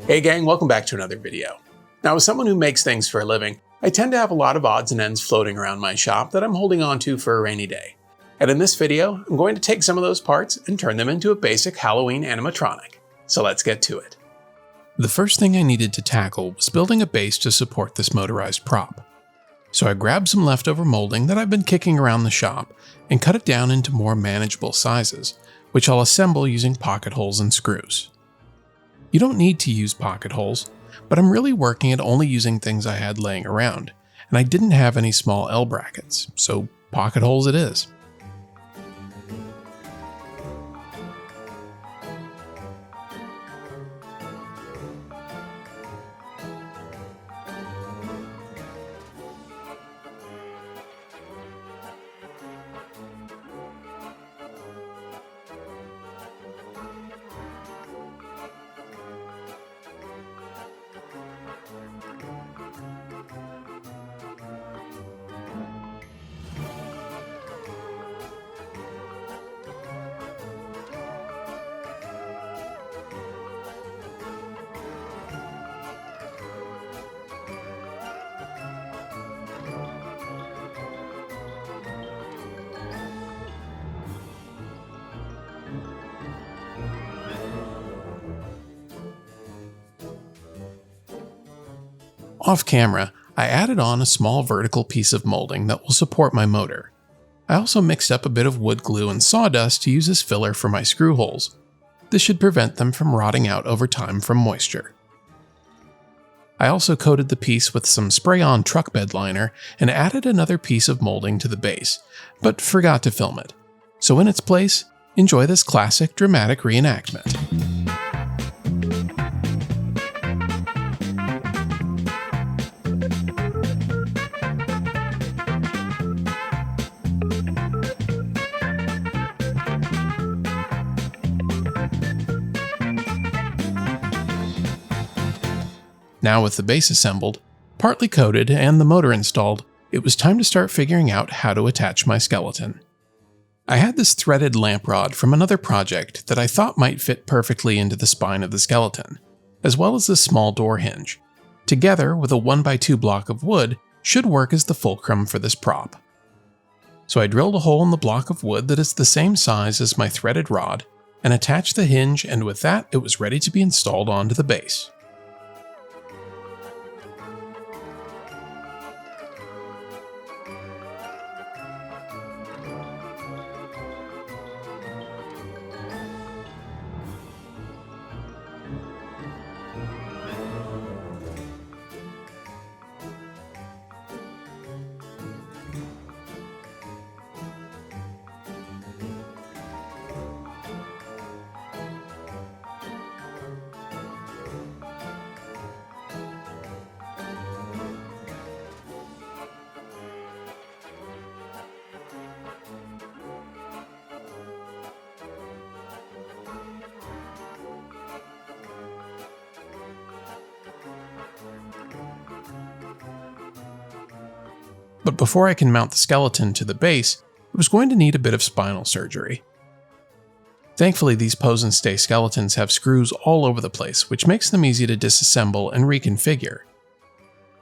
Hey gang, welcome back to another video. Now, as someone who makes things for a living, I tend to have a lot of odds and ends floating around my shop that I'm holding on to for a rainy day. And in this video, I'm going to take some of those parts and turn them into a basic Halloween animatronic. So let's get to it. The first thing I needed to tackle was building a base to support this motorized prop. So I grabbed some leftover molding that I've been kicking around the shop and cut it down into more manageable sizes, which I'll assemble using pocket holes and screws. You don't need to use pocket holes, but I'm really working at only using things I had laying around, and I didn't have any small L brackets, so pocket holes it is. Off camera, I added on a small vertical piece of molding that will support my motor. I also mixed up a bit of wood glue and sawdust to use as filler for my screw holes. This should prevent them from rotting out over time from moisture. I also coated the piece with some spray-on truck bed liner and added another piece of molding to the base, but forgot to film it. So in its place, enjoy this classic dramatic reenactment. Now with the base assembled, partly coated, and the motor installed, it was time to start figuring out how to attach my skeleton. I had this threaded lamp rod from another project that I thought might fit perfectly into the spine of the skeleton, as well as this small door hinge. Together with a 1x2 block of wood should work as the fulcrum for this prop. So I drilled a hole in the block of wood that is the same size as my threaded rod, and attached the hinge, and with that it was ready to be installed onto the base. But before I can mount the skeleton to the base, I was going to need a bit of spinal surgery. Thankfully, these pose and stay skeletons have screws all over the place, which makes them easy to disassemble and reconfigure.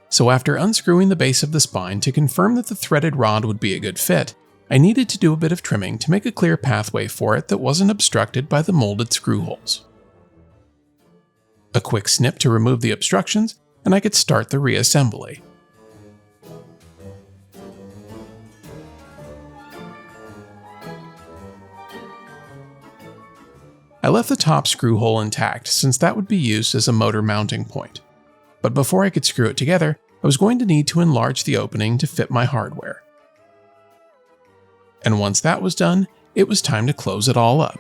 So after unscrewing the base of the spine to confirm that the threaded rod would be a good fit, I needed to do a bit of trimming to make a clear pathway for it that wasn't obstructed by the molded screw holes. A quick snip to remove the obstructions, and I could start the reassembly. I left the top screw hole intact since that would be used as a motor mounting point. But before I could screw it together, I was going to need to enlarge the opening to fit my hardware. And once that was done, it was time to close it all up.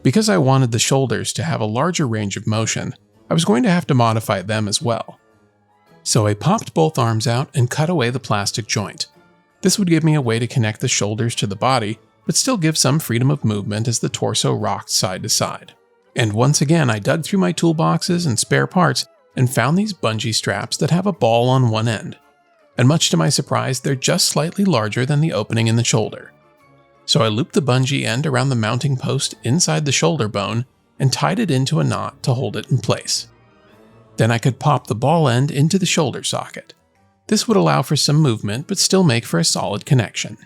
Because I wanted the shoulders to have a larger range of motion, I was going to have to modify them as well. So I popped both arms out and cut away the plastic joint. This would give me a way to connect the shoulders to the body, but still give some freedom of movement as the torso rocked side to side. And once again, I dug through my toolboxes and spare parts and found these bungee straps that have a ball on one end. And much to my surprise, they're just slightly larger than the opening in the shoulder. So I looped the bungee end around the mounting post inside the shoulder bone and tied it into a knot to hold it in place. Then I could pop the ball end into the shoulder socket. This would allow for some movement but still make for a solid connection.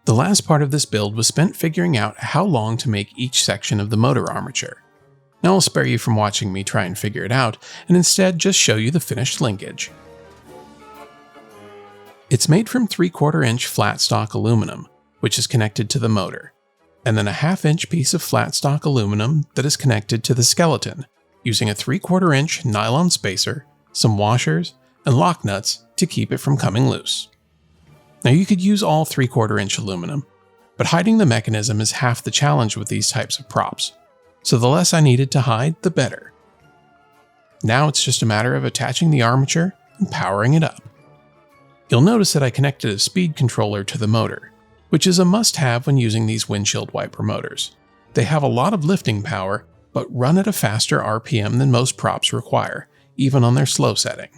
The last part of this build was spent figuring out how long to make each section of the motor armature. Now I'll spare you from watching me try and figure it out, and instead just show you the finished linkage. It's made from 3/4 inch flat stock aluminum, which is connected to the motor, and then a 1/2 inch piece of flat stock aluminum that is connected to the skeleton, using a 3/4 inch nylon spacer, some washers, and lock nuts to keep it from coming loose. Now you could use all 3/4 inch aluminum, but hiding the mechanism is half the challenge with these types of props, so the less I needed to hide, the better. Now it's just a matter of attaching the armature and powering it up. You'll notice that I connected a speed controller to the motor, which is a must-have when using these windshield wiper motors. They have a lot of lifting power, but run at a faster RPM than most props require, even on their slow setting.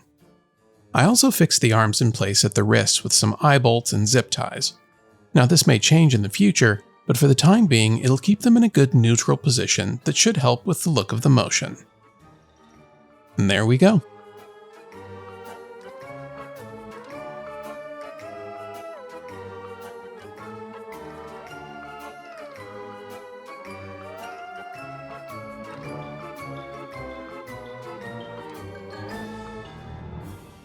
I also fixed the arms in place at the wrists with some eye bolts and zip ties. Now this may change in the future, but for the time being it'll keep them in a good neutral position that should help with the look of the motion. And there we go.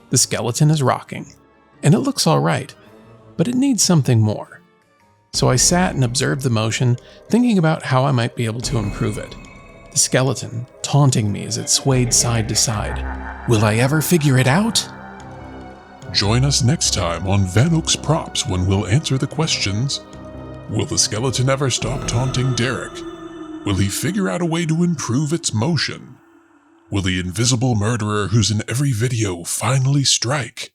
The skeleton is rocking, and it looks alright, but it needs something more. So I sat and observed the motion, thinking about how I might be able to improve it. The skeleton taunting me as it swayed side to side. Will I ever figure it out? Join us next time on Van Oak's Props when we'll answer the questions: will the skeleton ever stop taunting Derek? Will he figure out a way to improve its motion? Will the invisible murderer who's in every video finally strike?